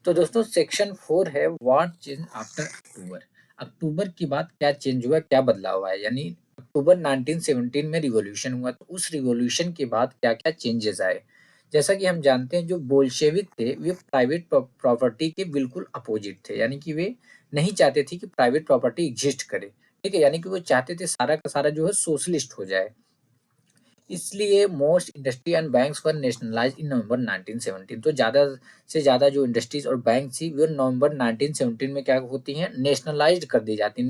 तो दोस्तों सेक्शन 4 है व्हाट चेंज आफ्टर अक्टूबर। अक्टूबर के बाद क्या चेंज हुआ, क्या बदलाव आया, यानी अक्टूबर 1917 में रिवॉल्यूशन हुआ, तो उस रिवॉल्यूशन के बाद क्या-क्या चेंजेस आए। जैसा कि हम जानते हैं जो बोल्शेविक थे वे प्राइवेट प्रॉपर्टी के बिल्कुल अपोजिट थे, यानी कि वे नहीं चाहते थे कि प्राइवेट प्रॉपर्टी एग्जिस्ट करे। ठीक है, यानी कि वो चाहते थे सारा का सारा जो है सोशलिस्ट हो जाए। इसलिए most industry and banks were nationalized in November 1917। तो ज़्यादा से ज़्यादा जो इंडस्ट्रीज और बैंक थी वो नवंबर 1917 में क्या होती हैं, नेशनलाइज्ड कर दी जाती हैं।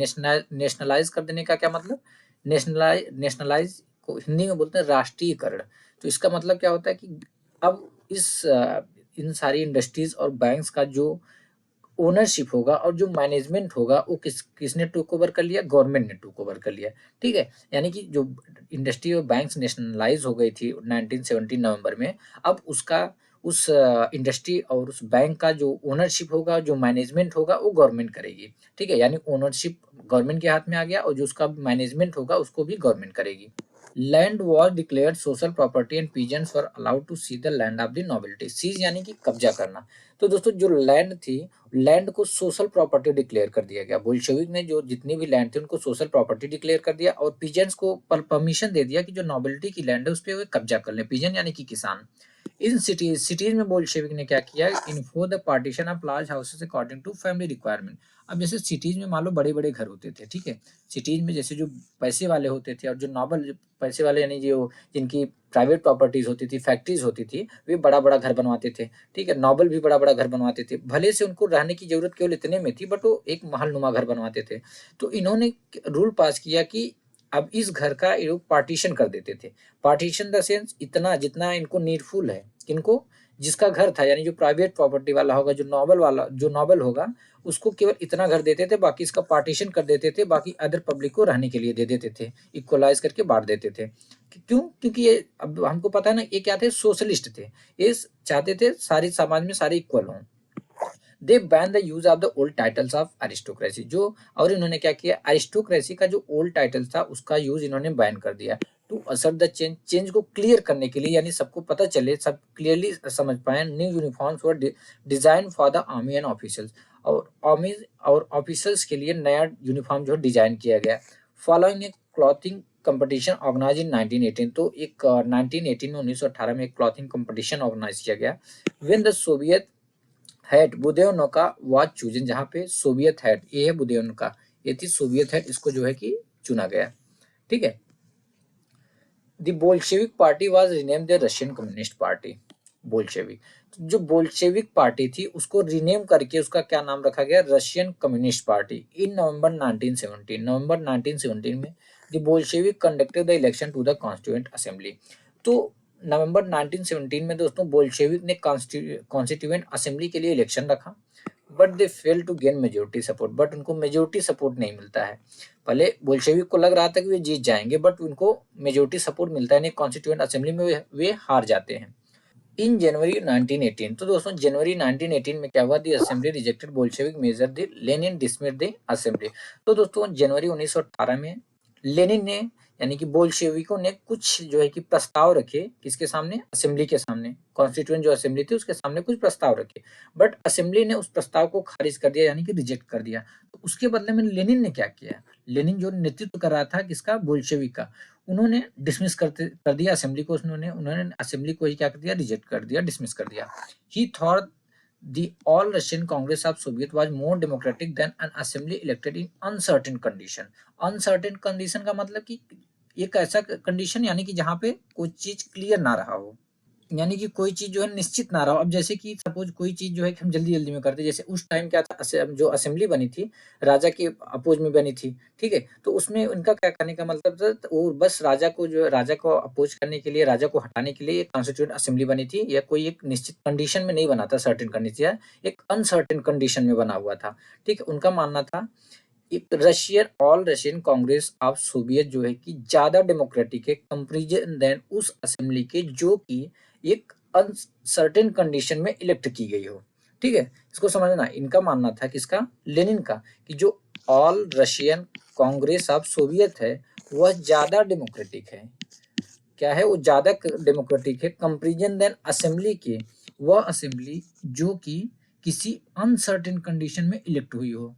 नेशनलाइज कर देने का क्या मतलब, नेशनलाइज को हिंदी में बोलते हैं राष्ट्रीयकरण। तो इसका मतलब क्या होता है कि अब इन सारी इंडस्ट्रीज और बैंक्स का जो ओनरशिप होगा और जो मैनेजमेंट होगा वो किसने टेक ओवर कर लिया, गवर्नमेंट ने टेक ओवर कर लिया। ठीक है, यानी कि जो इंडस्ट्री और बैंक्स नेशनलाइज हो गई थी 1917 नवंबर में, अब उसका उस इंडस्ट्री और उस बैंक का जो ओनरशिप होगा, जो मैनेजमेंट होगा वो गवर्नमेंट करेगी। ठीक है, यानी ओनरशिप गवर्नमेंट के हाथ में आ गया और जो उसका मैनेजमेंट होगा उसको भी गवर्नमेंट करेगी। Land was declared social property and peasants were allowed to seize the land of the nobility. Seize यानी कि कब्जा करना। तो दोस्तों जो लैंड थी, लैंड को सोशल प्रॉपर्टी डिक्लेयर कर दिया गया। बोल्शेविक ने जो जितनी भी लैंड थी उनको सोशल प्रॉपर्टी डिक्लेयर कर दिया और पीजेंट्स को परमिशन दे दिया कि जो नोबिलिटी की लैंड है उस पर वे कब्जा कर लें। पीजन यानी कि किसान। इन सिटीज में बोल्शेविक ने क्या किया, into the partition of large houses according to family requirement. अब जैसे सिटीज में मान लो बड़े बड़े घर होते थे, ठीक है, सिटीज में जैसे जो पैसे वाले होते थे और जो नॉबल पैसे वाले यानी जो जिनकी प्राइवेट प्रॉपर्टीज होती थी, फैक्ट्रीज होती थी, वे बड़ा बड़ा घर बनवाते थे। ठीक है, नॉबल भी बड़ा बड़ा घर बनवाते थे, भले से उनको रहने की जरूरत केवल इतने में थी बट वो एक महल नुमा घर बनवाते थे। तो इन्होंने रूल पास किया कि अब इस घर का ये लोग पार्टीशन कर देते थे। पार्टीशन द सेंस इतना जितना इनको नीडफुल है, किनको, जिसका घर था, यानी जो प्राइवेट प्रॉपर्टी वाला होगा, जो नॉबल होगा, उसको केवल इतना घर देते थे, बाकी इसका पार्टीशन कर देते थे, बाकी अदर पब्लिक को रहने के लिए दे देते थे, इक्वलाइज करके बांट देते थे। क्यों? क्योंकि ये अब हमको पता है ना, ये क्या थे, सोशलिस्ट थे। ये चाहते थे सारी समाज में सारे इक्वल हों। They ban the use of the old titles of aristocracy. जो और इन्होंने क्या किया, अरिस्टोक्रेसी का जो ओल्ड टाइटल था उसका यूज इन्होंने बैन कर दिया। टू असर्ट द चेंज को क्लियर करने के लिए, यानी सबको पता चले, सब क्लियरली समझ पाए, new uniforms were design for the army and officers. और आर्मी और ऑफिसर्स के लिए नया यूनिफॉर्म जो डिजाइन किया गया। फॉलोइंग ए क्लॉथिंग कंपटीशन ऑर्गेनाइज इन 1918। तो एक 1918 में 1918 में एक क्लॉथिंग कंपटीशन ऑर्गेनाइज किया गया। व्हेन द सोवियत हेड बुदेवनो का वाज चूजन, जहाँ पे सोवियत हेड, ये है बुदेवनो का, ये थी सोवियत हेड, इसको जो है कि चुना गया। ठीक है, the Bolshevik party was rename the Russian Communist Party. Bolshevik, जो बोल्शेविक पार्टी थी उसको रीनेम करके उसका क्या नाम रखा गया, Russian Communist Party. In November 1917, नवंबर 1917 में the Bolshevik conducted the election to the constituent assembly. तो नवंबर 1917 में दोस्तों बोल्शेविक ने कॉन्स्टिट्यूएंट असेंबली के लिए इलेक्शन रखा, but they fail to gain majority support. But उनको मेजोरिटी सपोर्ट नहीं मिलता है। पहले बोल्शेविक को लग रहा था कि वे जीत जाएंगे, बट उनको मेजोरिटी सपोर्ट मिलता है नहीं, कॉन्स्टिट्यूएंट असेंबली में वे हार जाते हैं। इन जनवरी 1918, तो दोस्तों जनवरी 1918 में क्या हुआ, the assembly rejected Bolshevik measure, the Lenin dismissed the assembly. तो दोस्तों जनवरी 1918 में लेनिन ने, यानी कि बोल्शेविकों ने कुछ जो है कि प्रस्ताव रखे, किसके सामने, असेंबली के सामने, कॉन्स्टिट्यूएंट जो असेंबली थी उसके सामने कुछ प्रस्ताव रखे, बट असेंबली ने उस प्रस्ताव को खारिज कर दिया, यानी कि रिजेक्ट कर दिया। तो उसके बदले में लेनिन ने क्या किया, लेनिन जो नेतृत्व कर रहा था किसका, बोल्शेविक का, उन्होंने डिसमिस कर दिया असेंबली को। उन्होंने असेंबली को ही क्या कर दिया, रिजेक्ट कर दिया, डिसमिस कर दिया। ही thought the all Russian Congress of Soviet was more democratic than an assembly elected in uncertain condition। Uncertain condition का मतलब कि एक ऐसा कंडीशन, यानी कि जहां पे कोई चीज क्लियर ना रहा हो, यानी कि कोई चीज जो है निश्चित ना रहा हो। अब जैसे कि सपोज कोई चीज जो है कि हम जल्दी जल्दी में करते, जैसे उस टाइम क्या था, जो असेंबली बनी थी राजा के अपोज में बनी थी। ठीक है, तो उसमें उनका क्या करने का मतलब था, वो बस राजा को, जो राजा को अपोज करने के लिए, राजा को हटाने के लिए एक कॉन्स्टिट्यूएंट असेंबली बनी थी। या कोई एक निश्चित कंडीशन में नहीं बना था, सर्टेन कंडीशन, एक अनसर्टेन कंडीशन में बना हुआ था। ठीक है, उनका मानना था एक all Russian congress of Soviet जो है कि ज्यादा डेमोक्रेटिक है कंपेरिजन देन उस असेंबली के जो कि एक अनसर्टेन कंडीशन में इलेक्ट की गई हो। ठीक है, इसको समझना। इनका मानना था किसका, लेनिन का, कि जो all Russian congress of Soviet है वह ज्यादा डेमोक्रेटिक है। क्या है, वो ज्यादा डेमोक्रेटिक है कंपेरिजन देन असेंबली के, वह असेंबली जो कि किसी अनसर्टेन कंडीशन में इलेक्ट हुई हो।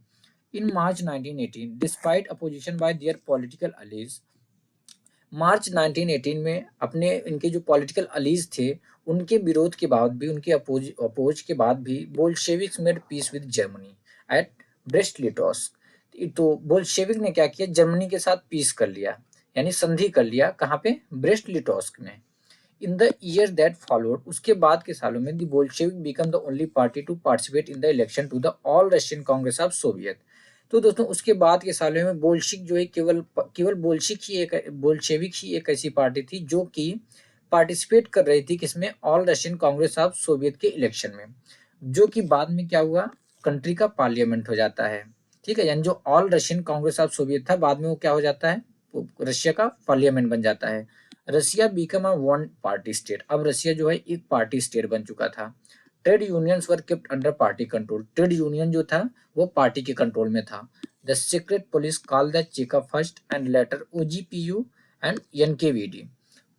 In March 1918 despite opposition by their political allies, March 1918 में अपने इनके जो पॉलिटिकल अलीज थे उनके विरोध के बाद भी, उनके अपोज के बाद भी, Bolsheviks made peace with Germany at Brest Litovsk. तो बोल्शेविक ने क्या किया, जर्मनी के साथ पीस कर लिया, यानी संधि कर लिया। कहाँ पे? ब्रेस्ट लिटोस्क में। In the year that followed, उसके बाद के सालों में, the Bolshevik become the only party to participate in the election to the all Russian congress of Soviet. तो दोस्तों उसके बाद के सालों में बोल्शिक जो है, केवल बोल्शिक ही एक, बोल्शेविक ही एक ऐसी पार्टी थी जो कि पार्टिसिपेट कर रही थी किसमें? All Russian congress of Soviet के इलेक्शन में, जो कि बाद में क्या हुआ, कंट्री का पार्लियामेंट हो जाता है। ठीक है, यानी जो all Russian congress of Soviet था, बाद में वो क्या हो जाता है, रशिया का पार्लियामेंट बन जाता है। Russia become a one party state, अब रशिया जो है एक पार्टी स्टेट बन चुका था। Trade unions were kept under party control, trade union जो था वो पार्टी के कंट्रोल में था। The secret police call the Cheka first and later OGPU and NKVD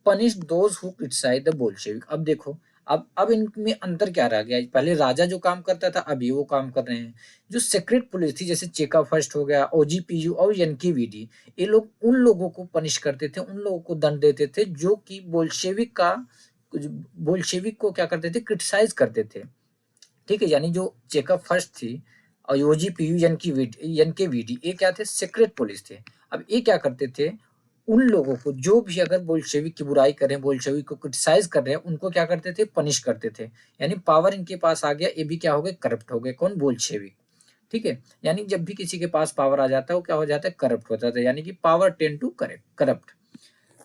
punish those who criticize the Bolshevik. अब देखो, अब इनमें अंतर क्या रह गया, पहले राजा जो काम करता था अब ये वो काम कर रहे हैं। जो सीक्रेट पुलिस थी, जैसे चेका फर्स्ट हो गया, ओजीपीयू और एनकेवीडी, ये लोग उन लोगों को पनिश करते थे, उन लोगों को दंड देते थे जो कि बोल्शेविक को क्या करते थे, क्रिटिसाइज करते थे। ठीक है, यानी जो चेकअप फर्स्ट थी और ओजीपीयू एनकेवीडी, ये क्या थे, सीक्रेट पुलिस थे। अब ये क्या करते थे, उन लोगों को जो भी अगर बोल्शेविक की बुराई कर रहे हैं, बोल्शेविक को क्रिटिसाइज कर रहे हैं, उनको क्या करते थे, पनिश करते थे। यानी पावर इनके पास आ गया, ये भी क्या हो गए, करप्ट हो गए। कौन? बोल्शेविक। ठीक है, यानी जब भी किसी के पास पावर आ जाता है वो क्या हो जाता है, करप्ट हो जाता है, यानी कि power tend to corrupt.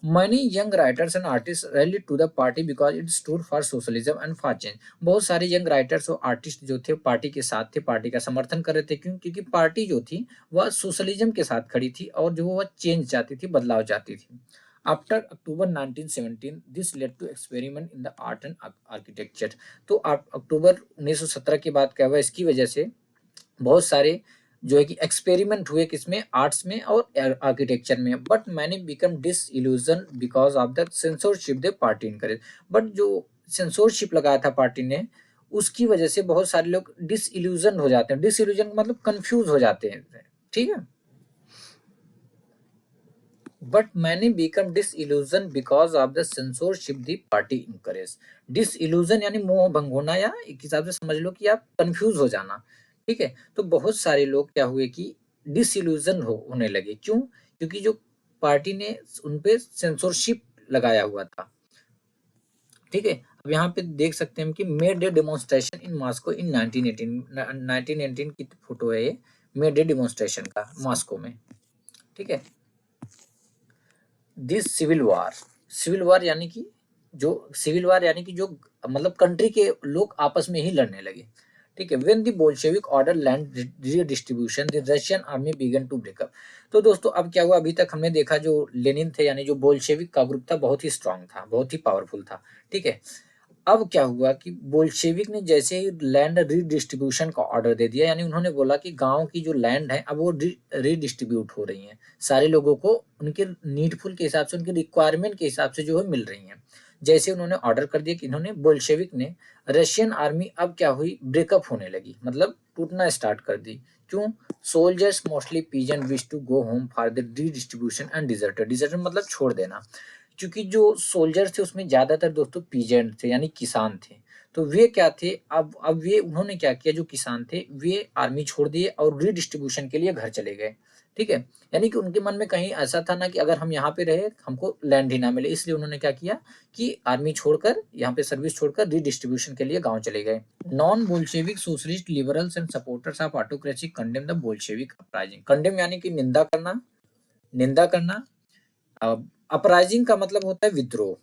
Many young writers and artists rallied to the party because it stood for socialism and for change. बहुत सारे यंग राइटर्स और आर्टिस्ट जो थे पार्टी के साथ थे, पार्टी का समर्थन कर रहे थे। क्यों? क्योंकि पार्टी जो थी वह सोशलिज्म के साथ खड़ी थी और जो वह चेंज चाहती थी, बदलाव चाहती थी। After October 1917 this led to experiment in the art and architecture. तो अक्टूबर 1917 की बात क्या हुआ, इसकी वजह से बहुत सारे जो है कि एक्सपेरिमेंट हुए, किसमें? आर्ट्स में और आर्किटेक्चर में। बट मैंने become disillusion because of the censorship the party encourage. But जो सेंसोरशिप लगाया था पार्टी ने, उसकी वजह से बहुत सारे लोग डिसइल्यूजन हो जाते हैं। डिसइल्यूजन मतलब कंफ्यूज हो जाते हैं। ठीक है, बट मैंने become disillusion because of the censorship the party encourage. Disillusion यानी मोह भंग होना, या एक हिसाब से समझ लो कि आप कंफ्यूज हो जाना। ठीक है, तो बहुत सारे लोग क्या हुए कि डिसइल्यूजन होने लगे। क्यों? क्योंकि जो पार्टी ने उन पे सेंसोरशिप लगाया हुआ था। ठीक है, अब यहाँ पे देख सकते हैं कि May Day demonstration in Moscow in 1918 की फोटो है ये, मेड डे डेमोन्स्ट्रेशन का मॉस्को में। ठीक है, दिस सिविल वार यानी कि जो मतलब कंट्री के लोग आपस में ही लड़ने लगे। ठीक है, when the Bolshevik order land redistribution the Russian army began to break up. तो दोस्तों अब क्या हुआ, अभी तक हमने देखा जो लेनिन थे, यानी जो बोल्शेविक का ग्रुप था, बहुत ही स्ट्रांग था, बहुत ही पावरफुल था। ठीक है, अब क्या हुआ कि बोल्शेविक ने जैसे ही लैंड रीडिस्ट्रीब्यूशन का ऑर्डर दे दिया, यानी उन्होंने बोला कि गांव की जो लैंड है अब वो रीडिस्ट्रीब्यूट हो रही हैं, सारे लोगों को उनके नीडफुल के हिसाब से, उनके रिक्वायरमेंट के हिसाब से जो है मिल रही हैं। जैसे उन्होंने ऑर्डर कर दिया कि इन्होंने बोल्शेविक ने, रशियन आर्मी अब क्या हुई, ब्रेकअप होने लगी, मतलब टूटना स्टार्ट कर दी। क्यों? Soldiers mostly peasant wish to go home for the redistribution and deserter मतलब छोड़ देना। क्योंकि जो सोल्जर थे उसमें ज्यादातर दोस्तों पीजेंट थे, यानी किसान थे। तो वे क्या थे, अब वे उन्होंने क्या किया, जो किसान थे वे आर्मी छोड़ दिए और रीडिस्ट्रीब्यूशन के लिए घर चले गए। ठीक है, यानी कि उनके मन में कहीं ऐसा था ना कि अगर हम यहाँ पे रहे हमको लैंड ही ना मिले, इसलिए उन्होंने क्या किया कि आर्मी छोड़कर, यहाँ पे सर्विस छोड़कर रीडिस्ट्रीब्यूशन के लिए गांव चले गए। Non Bolshevik socialist liberals and supporters of autocracy condemn the Bolshevik uprising. Condemn यानी कि निंदा करना, निंदा करना। अपराइजिंग का मतलब होता है विद्रोह।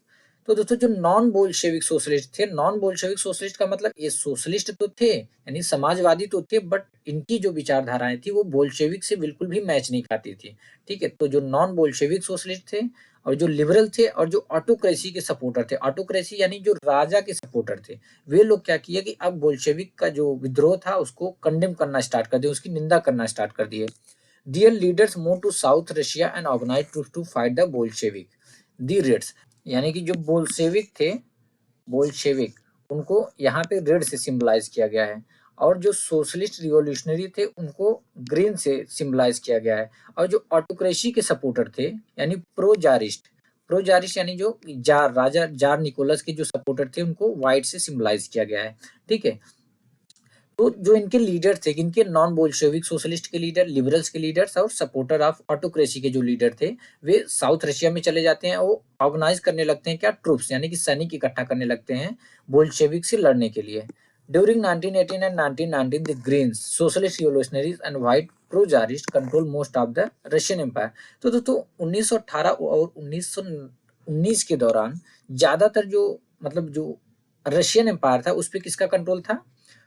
तो दोस्तों जो नॉन बोल्शेविक सोशलिस्ट थे, नॉन बोल्शेविक सोशलिस्ट का मतलब ये सोशलिस्ट तो थे, यानी समाजवादी तो थे, बट इनकी जो विचारधाराएं थी वो बोल्शेविक से बिल्कुल भी मैच नहीं खाती थी। ठीक है, तो जो नॉन बोल्शेविक सोशलिस्ट थे और जो लिबरल थे और जो ऑटोक्रेसी के सपोर्टर थे, ऑटोक्रेसी यानी जो राजा के सपोर्टर थे, वे लोग क्या किए कि अब बोल्शेविक का जो विद्रोह था उसको कंडेम करना स्टार्ट कर दिए, उसकी निंदा करना स्टार्ट कर दिए। Their leaders moved to South Russia and organized troops to fight the Bolshevik. The Reds यानी कि जो बोल्शेविक थे, बोल्शेविक, उनको यहाँ पे रेड से सिंबलाइज किया गया है। और जो सोशलिस्ट रिवॉल्यूशनरी थे उनको ग्रीन से सिंबलाइज किया गया है, और जो ऑटोक्रेसी के सपोर्टर थे यानी प्रो जारिस्ट यानी जो जार राजा जार निकोलस के जो सपोर्टर थे उनको व्हाइट से सिंबलाइज किया गया है। ठीक है, तो जो इनके लीडर थे, इनके नॉन बोल्शेविक सोशलिस्ट के लीडर, लिबरल्स के लीडर्स और सपोर्टर ऑफ ऑटोक्रेसी के जो लीडर थे, वे साउथ रशिया में चले जाते हैं, वो ऑर्गेनाइज करने लगते हैं क्या, ट्रूप्स यानी कि सैनिक इकट्ठा करने लगते हैं बोल्शेविक से लड़ने के लिए। During 1918 and 1919 the Greens, socialist revolutionaries and white pro tsarist control most of the Russian empire. तो दोस्तों 1918 और 1919 के दौरान ज्यादातर जो मतलब जो रशियन एम्पायर था उस पर किसका कंट्रोल था,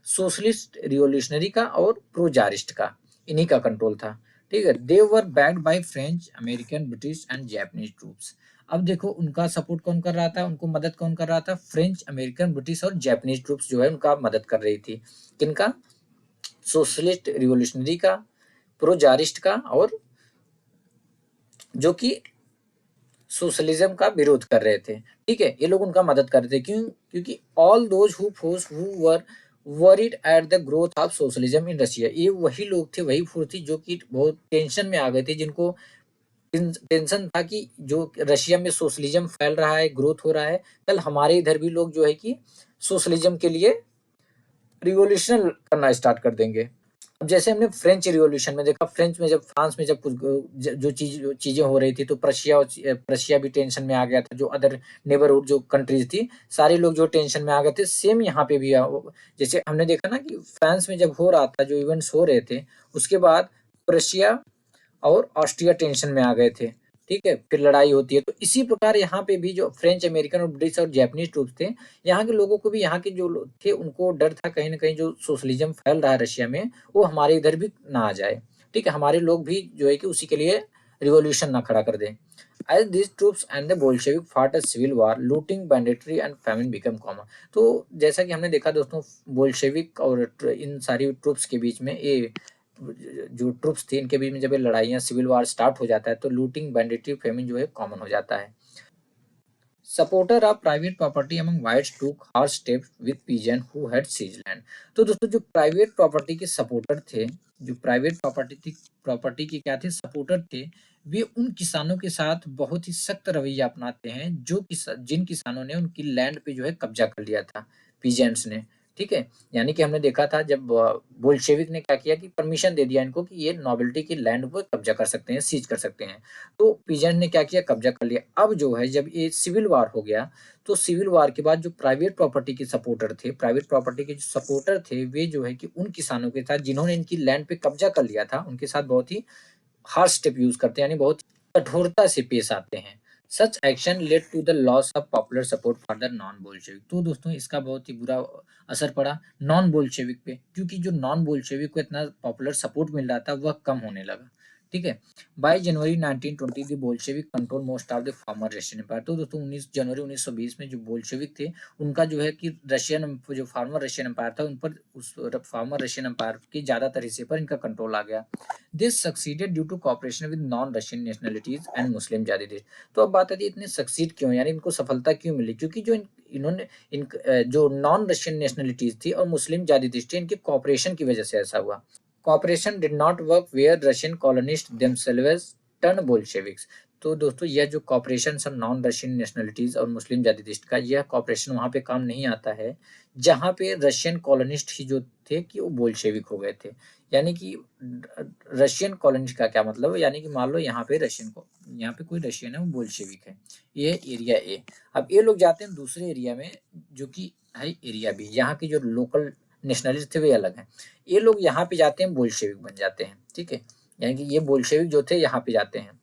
सोशलिस्ट रिवोल्यूशनरी का और प्रो जारिस्ट का, इन्हीं का कंट्रोल था। ठीक है, they were backed by French, American, British and Japanese troops. अब देखो उनका सपोर्ट कौन कर रहा था, उनको मदद कौन कर रहा था, फ्रेंच, अमेरिकन, ब्रिटिश और जापानीज ट्रूप्स जो है उनका मदद कर रही थी। किनका, सोशलिस्ट रिवोल्यूशनरी का, प्रो जारिस्ट का, और जो कि सोशलिज्म का विरोध कर रहे थे। ठीक है, ये लोग उनका मदद कर रहे थे, क्यों, क्योंकि all those who were worried at the growth of socialism in Russia, ये वही लोग थे, वही फोर्स थी जो कि बहुत टेंशन में आ गए थे, जिनको टेंशन था कि जो रशिया में सोशलिज्म फैल रहा है, ग्रोथ हो रहा है, कल हमारे इधर भी लोग जो है कि सोशलिज्म के लिए रिवॉल्यूशन करना स्टार्ट कर देंगे। अब जैसे हमने फ्रेंच रिवॉल्यूशन में देखा, फ्रेंच में जब फ्रांस में जब कुछ जो चीजें हो रही थी, तो प्रशिया भी टेंशन में आ गया था, जो अदर नेबरहुड जो कंट्रीज थी, सारे लोग जो टेंशन में आ गए थे। सेम यहाँ पे भी जैसे हमने देखा ना कि फ्रांस में जब हो रहा था, जो इवेंट्स हो रहे थे, उसके बाद प्रशिया और ऑस्ट्रिया टेंशन में आ गए थे। ठीक है, फिर लड़ाई होती है। तो इसी प्रकार यहाँ पे भी जो फ्रेंच, अमेरिकन और ब्रिटिश और जापानीज ट्रूप थे, यहाँ के लोगों को भी, यहाँ के जो लोग थे उनको डर था कहीं ना कहीं जो सोशलिज्म फैल रहा है रशिया में, वो हमारे इधर भी ना आ जाए। ठीक है, हमारे लोग भी जो है कि उसी के लिए रिवॉल्यूशन ना खड़ा कर दें। As these troops and the Bolshevik fought a civil war, looting, banditry and famine became common। तो जैसा कि हमने देखा दोस्तों, बोल्शेविक और इन सारी ट्रूप्स के बीच में, ये जो ट्रूप्स थी इनके बीच में जब ये लड़ाइयाँ, सिविल वार स्टार्ट हो जाता है, तो लूटिंग, बैंडिटरी, फेमिन जो है कॉमन हो जाता है। Supporter of private property among whites took harsh steps with peasant who had seized land. तो दोस्तों जो प्राइवेट प्रॉपर्टी के सपोर्टर थे, जो प्राइवेट प्रॉपर्टी के क्या थे, सपोर्टर थे, वे उन किसानों के साथ बहुत ही सख्त रवैया अपनाते हैं जो जिन किसानों ने उनकी लैंड पे जो है कब्जा कर लिया था, पीजेंट्स ने। ठीक है, यानी कि हमने देखा था जब बोल्शेविक ने क्या किया कि परमिशन दे दिया इनको कि ये नोबिलिटी की लैंड पर कब्जा कर सकते हैं, सीज कर सकते हैं। तो पीजेंट ने क्या किया, कब्जा कर लिया। अब जो है जब ये सिविल वार हो गया, तो सिविल वार के बाद जो प्राइवेट प्रॉपर्टी के सपोर्टर थे, प्राइवेट प्रॉपर्टी के जो सपोर्टर थे, वे जो है कि उन किसानों के साथ जिन्होंने इनकी लैंड पे कब्जा कर लिया था, उनके साथ बहुत ही हार्श स्टेप यूज करते हैं, यानी बहुत कठोरता से पेश आते हैं। Such action led to the loss of popular support for the non Bolshevik. तो दोस्तों इसका बहुत ही बुरा असर पड़ा नॉन बोल्शेविक पे, क्योंकि जो नॉन बोल्शेविक को इतना पॉपुलर सपोर्ट मिल रहा था वह कम होने लगा। ठीक है, by January 1920 the Bolshevik control most of the former Russian empire. तो दोस्तों 19 जनवरी 1920 में जो बोल्शेविक थे, उनका जो है कि रशियन जो फॉर्मर रशियन एम्पायर था, उन पर, उस फॉर्मर रशियन एम्पायर के ज्यादातर हिस्से पर इनका कंट्रोल आ गया। This succeeded due to cooperation with non Russian nationalities and Muslim Jadidist. तो अब बात आती है इतने सक्सीड क्यों, यानी इनको सफलता क्यों मिली, क्योंकि जो इन्होंने जो नॉन रशियन नेशनलिटीज थी और मुस्लिम जादिदिस्ट थे, इनके कॉपरेशन की वजह से ऐसा हुआ। Cooperation did not work where Russian colonist themselves turn Bolsheviks. तो दोस्तों यह जो कॉपरेशन सब नॉन रशियन नेशनलिटीज और मुस्लिम जादिदिस्ट का, यह कॉपरेशन वहां पे काम नहीं आता है जहां पे रशियन कॉलोनिस्ट ही जो थे कि वो बोल्शेविक हो गए थे। यानी कि रशियन कॉलोनिस्ट का क्या मतलब है, यानी कि मान लो यहाँ पे यहाँ पे कोई रशियन है, वो बोल्शेविक है, ये एरिया ए। अब ये लोग जाते हैं दूसरे एरिया में जो कि है एरिया बी, यहाँ के जो लोकल नेशनलिस्ट थे वे अलग हैं, ये लोग यहाँ पे जाते हैं बोल्शेविक बन जाते हैं। ठीक है, यानी कि ये बोल्शेविक जो थे यहाँ पे जाते हैं,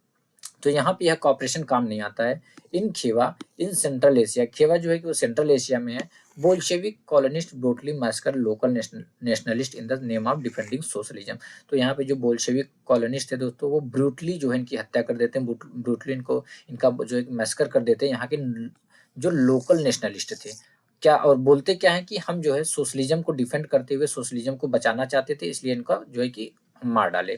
तो यहाँ पे यह कॉपरेशन काम नहीं आता है। इन खेवा, इन सेंट्रल एशिया, खेवा जो है कि वो सेंट्रल एशिया में है, Bolshevik colonist brutally massacre local nationalist in the name of defending socialism. तो यहाँ पे जो बोल्शेविक कॉलोनिस्ट थे दोस्तों, वो ब्रूटली जो है इनकी हत्या कर देते हैं, ब्रूटली इनको, इनका जो है मैसकर कर देते हैं यहाँ के जो लोकल नेशनलिस्ट थे। क्या और बोलते क्या है कि हम जो है सोशलिज्म को डिफेंड करते हुए सोशलिज्म को बचाना चाहते थे, इसलिए इनका जो है कि मार डाले।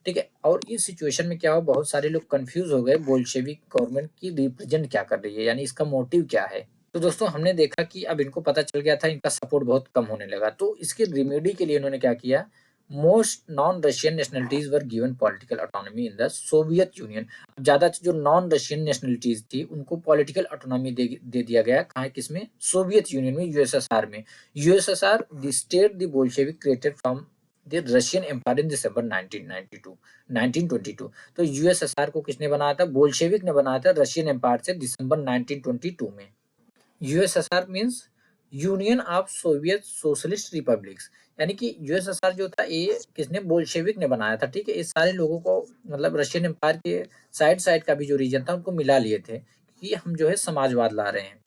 ठीक है, और इस सिचुएशन में क्या हुआ, बहुत सारे लोग कंफ्यूज हो गए बोल्शेविक गवर्नमेंट की रिप्रेजेंट क्या कर रही है, यानी इसका मोटिव क्या है। तो दोस्तों हमने देखा कि अब इनको पता चल गया था, इनका सपोर्ट बहुत कम होने लगा, तो इसके रेमेडी के लिए इन्होंने क्या किया, most non Russian nationalities were given political autonomy in the Soviet union. ज्यादा जो नॉन रशियन नेशनलिटीज थी उनको पॉलिटिकल ऑटोनॉमी दे दिया गया, कहाँ, किसमें, सोवियत यूनियन में, यूएसएसआर में। USSR the state the Bolshevik created from the Russian empire in December 1922। तो यूएसएसआर को किसने बनाया था, बोल्शेविक ने बनाया था रशियन एम्पायर से दिसंबर 1922 में। USSR means union of Soviet socialist republics, यानी कि यूएसएसआर जो था ये किसने, बोल्शेविक ने बनाया था। ठीक है, इस सारे लोगों को मतलब रशियन एम्पायर के साइड साइड का भी जो रीजन था उनको मिला लिए थे कि हम जो है समाजवाद ला रहे हैं।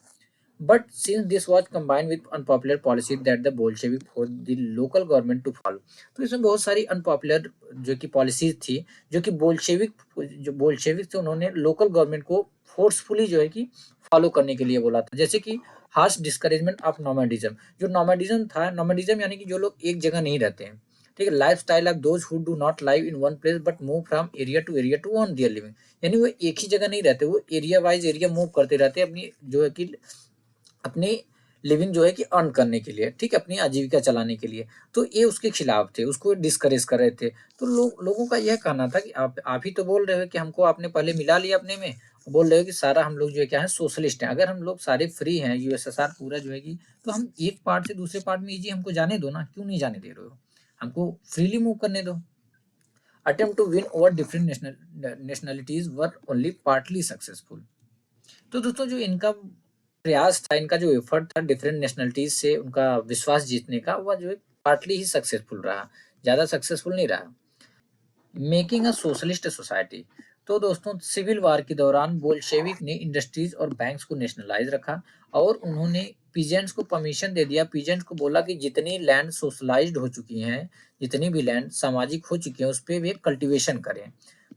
But since this was combined with unpopular policy that the Bolshevik for the local government to follow, तो इसमें बहुत सारी अनपॉपुलर जो कि पॉलिसीज थी, जो कि बोल्शेविक थे उन्होंने लोकल गवर्नमेंट को फोर्सफुली जो है कि फॉलो करने के लिए बोला था। जैसे कि हार्श डिस्करेजमेंट ऑफ नोमैडिज्म, जो नोमैडिज्म था, नोमैडिज्म यानी कि जो लोग एक जगह नहीं रहते हैं। ठीक है, lifestyle of those who do not live in one place but move from area to earn their living, यानी वो एक ही जगह नहीं रहते, वो एरिया वाइज एरिया मूव करते रहते हैं अपनी जो है कि अपनी लिविंग जो है कि अर्न करने के लिए, ठीक है, अपनी आजीविका चलाने के लिए। तो ये उसके खिलाफ थे, उसको डिस्करेज कर रहे थे। तो लोगों का यह कहना था कि आप ही तो बोल रहे हो कि हमको आपने पहले मिला लिया अपने में, बोल रहे हो कि सारा हम लोग जो है क्या है, सोशलिस्ट हैं। अगर हम लोग सारे फ्री हैं, यूएसएसआर पूरा जो है कि, तो हम एक पार्ट से दूसरे पार्ट में इजी हमको जाने दो ना, क्यों नहीं जाने दे रहे हो, हमको फ्रीली मूव करने दो। Attempt to win over different nationalities were only partly successful. तो दोस्तों जो इनका प्रयास था, इनका जो एफर्ट था डिफरेंट नेशनलिटीज से उनका विश्वास जीतने का, वह जो है पार्टली ही सक्सेसफुल रहा, ज्यादा सक्सेसफुल नहीं रहा। मेकिंग अ सोशलिस्ट सोसाइटी, तो दोस्तों सिविल वार के दौरान बोल्शेविक ने इंडस्ट्रीज और बैंक्स को नेशनलाइज रखा, और उन्होंने पीजेंट्स को परमिशन दे दिया। पीजेंट्स को बोला कि जितनी लैंड सोशलाइज्ड हो चुकी हैं, जितनी भी लैंड सामाजिक हो चुकी हैं, उस पर वे कल्टीवेशन करें।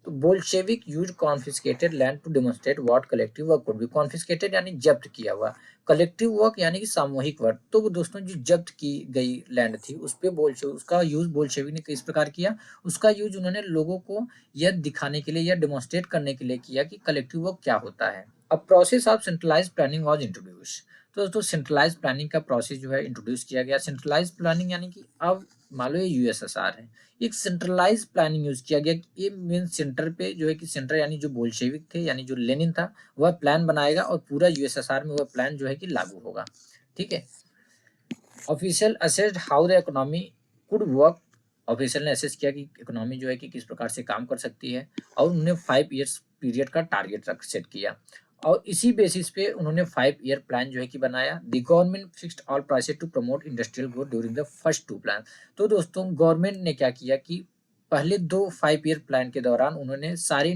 तो Bolshevik use confiscated land to demonstrate what collective work could be. Confiscated यानी जब्त किया हुआ, कलेक्टिव वर्क यानी कि सामूहिक वर्क। तो वो दोस्तों जो जब्त की गई लैंड थी उस पे उसका यूज बोल्शेविक ने किस प्रकार किया, उसका यूज उन्होंने लोगों को यह दिखाने के लिए या डेमोन्स्ट्रेट करने के लिए किया कि कलेक्टिव वर्क क्या होता है। A process of centralised planning was introduce, तो दोस्तों सेंट्रलाइज्ड प्लानिंग का प्रोसेस जो है इंट्रोड्यूस किया गया। सेंट्रलाइज्ड प्लानिंग यानी कि अब मान लो ये यूएसएसआर है, एक सेंट्रलाइज प्लानिंग यूज किया गया। ये मीन सेंटर पे जो है कि सेंटर यानी जो बोल्शेविक थे यानी जो लेनिन था वह प्लान बनाएगा, और पूरा यूएसएसआर में वह प्लान जो है कि लागू होगा। ठीक है, official assessed how the economy could work, official ने असेस किया कि इकोनॉमी जो है कि किस प्रकार से काम कर सकती है, और उन्होंने 5 ईयर्स पीरियड का टारगेट रख सेट किया, और इसी बेसिस पे उन्होंने 5 ईयर प्लान जो है कि बनाया। The government fixed all prices to promote industrial growth during the first 2 plan. तो दोस्तों गवर्नमेंट ने क्या किया कि पहले 2 5 ईयर प्लान के दौरान उन्होंने सारे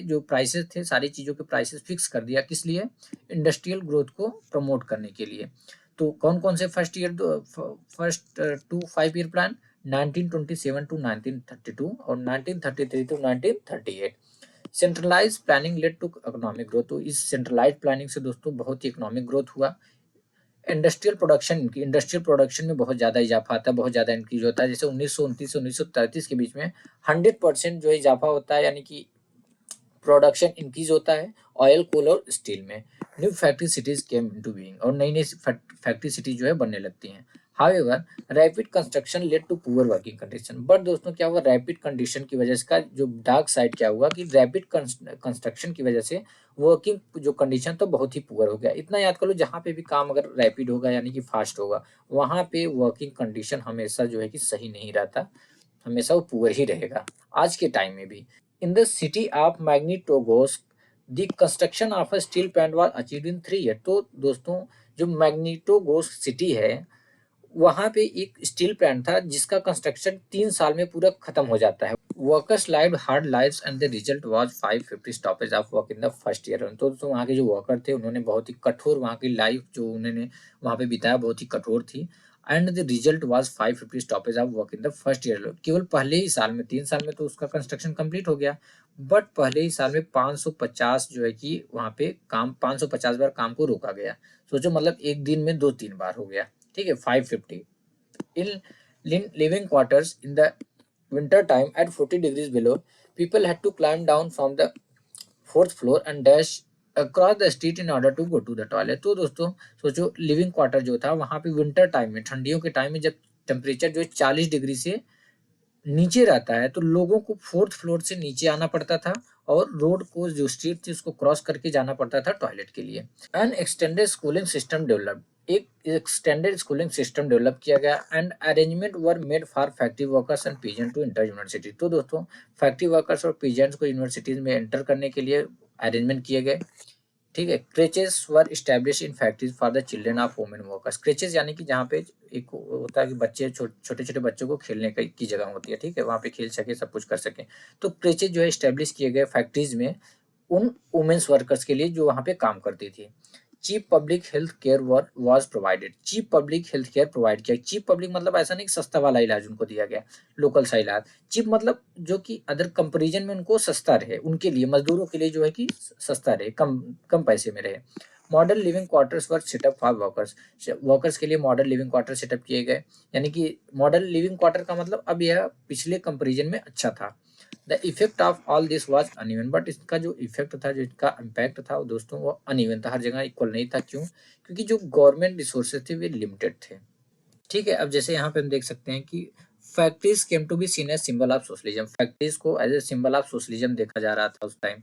जो प्राइसेस थे, सारी चीज़ों के प्राइसेस फिक्स कर दिया, किस लिए, इंडस्ट्रियल ग्रोथ को प्रमोट करने के लिए। तो कौन कौन से फर्स्ट 2 5 ईयर प्लान, 1927 टू 1932 और 1933 to 1938। Centralize planning led to economic growth, तो इस सेंट्रलाइज प्लानिंग से दोस्तों बहुत ही इकोनॉमिक ग्रोथ हुआ। इंडस्ट्रियल प्रोडक्शन में बहुत ज़्यादा इजाफा आता है, बहुत ज़्यादा इंक्रीज होता है। जैसे 1929 से 1933 के बीच में 100% जो है इजाफा होता है, यानी कि प्रोडक्शन इंक्रीज होता है ऑयल, कोल और स्टील में। New factory cities came into being, और नई नई फैक्ट्री सिटी जो है बनने लगती हैं। However rapid construction led to poor working condition, but दोस्तों क्या हुआ, रैपिड कंडीशन की वजह से का जो डार्क साइड क्या हुआ कि रैपिड कंस्ट्रक्शन की वजह से वर्किंग जो कंडीशन तो बहुत ही पुअर हो गया। इतना याद कर लो, जहाँ पे भी काम अगर रैपिड होगा यानी कि फास्ट होगा, वहाँ पे वर्किंग कंडीशन हमेशा जो है कि सही नहीं रहता, हमेशा वो पुअर ही रहेगा, आज के टाइम में भी। In the city of Magnitogorsk, the construction of a steel plant was achieved in 3 years। तो दोस्तों जो मैग्नीटोगोर्स्क सिटी है वहाँ पे एक स्टील प्लांट था जिसका कंस्ट्रक्शन 3 साल में पूरा खत्म हो जाता है। Workers live hard lives and the result was 550 stoppage of work in the first year. तो दोस्तों वहाँ के जो वर्कर थे उन्होंने बहुत ही कठोर वहाँ की लाइफ जो उन्होंने वहाँ पे बिताया बहुत ही कठोर थी। And the result was 550 stoppage of work in the first year. केवल पहले ही साल में, 3 साल में तो उसका कंस्ट्रक्शन कंप्लीट हो गया, बट पहले ही साल में 550 जो है कि वहाँ पे काम 550 बार काम को रोका गया। सोचो मतलब एक दिन में 2 3 बार हो गया। ठीक है, 550 in living quarters in the winter time at 40 degrees below, people had to climb down from the fourth floor and dash cross the street in order to go to the toilet. तो दोस्तों सोचो living quarter जो था वहाँ पे winter time में, ठंडियों के टाइम में जब टेम्परेचर जो है 40 डिग्री से नीचे रहता है तो लोगों को 4th फ्लोर से नीचे आना पड़ता था और रोड को जो स्ट्रीट थी उसको क्रॉस करके जाना पड़ता था टॉयलेट के लिए। An extended schooling system developed, एक एक्सटेंडेड स्कूलिंग सिस्टम डेवलप किया गया and arrangement were made for factory workers and peasant to enter university. तो दोस्तों फैक्ट्री वर्कर्स और पीजेंट्स को यूनिवर्सिटीज में एंटर करने के लिए अरेंजमेंट किए गए। ठीक है, creches were establish in factories for the children of women workers. Creches यानी कि जहाँ पे एक होता है कि बच्चे छोटे छोटे बच्चों को खेलने की जगह होती है, ठीक है, वहाँ पे खेल सके, सब कुछ कर सके। तो क्रेचेस जो है इस्टेब्लिश किए गए फैक्ट्रीज में उन वुमेन्स वर्कर्स के लिए जो वहाँ पे काम करती थी। Cheap public health care was provided, cheap public health care provide किया। चीप पब्लिक मतलब ऐसा नहीं कि सस्ता वाला इलाज उनको दिया गया, लोकल सा इलाज। चीप मतलब जो कि अदर कंपेरिजन में उनको सस्ता रहे, उनके लिए मजदूरों के लिए जो है कि सस्ता रहे, कम कम पैसे में रहे। Modern living quarters were set up for workers, workers के लिए मॉडर्न लिविंग क्वार्टर सेटअप किए गए। यानी कि मॉडर्न लिविंग क्वार्टर का मतलब अब यह पिछले कंपेरिजन में अच्छा था। The effect of all this was uneven, but इसका जो इफेक्ट था, जो इसका इम्पैक्ट था वो दोस्तों वो अनइवन था, हर जगह इक्वल नहीं था। क्यों? क्योंकि जो गवर्नमेंट रिसोर्सेज थे वे लिमिटेड थे। ठीक है, अब जैसे यहाँ पे हम देख सकते हैं कि factories came to be seen as symbol of socialism, factories को as a symbol of socialism देखा जा रहा था उस टाइम।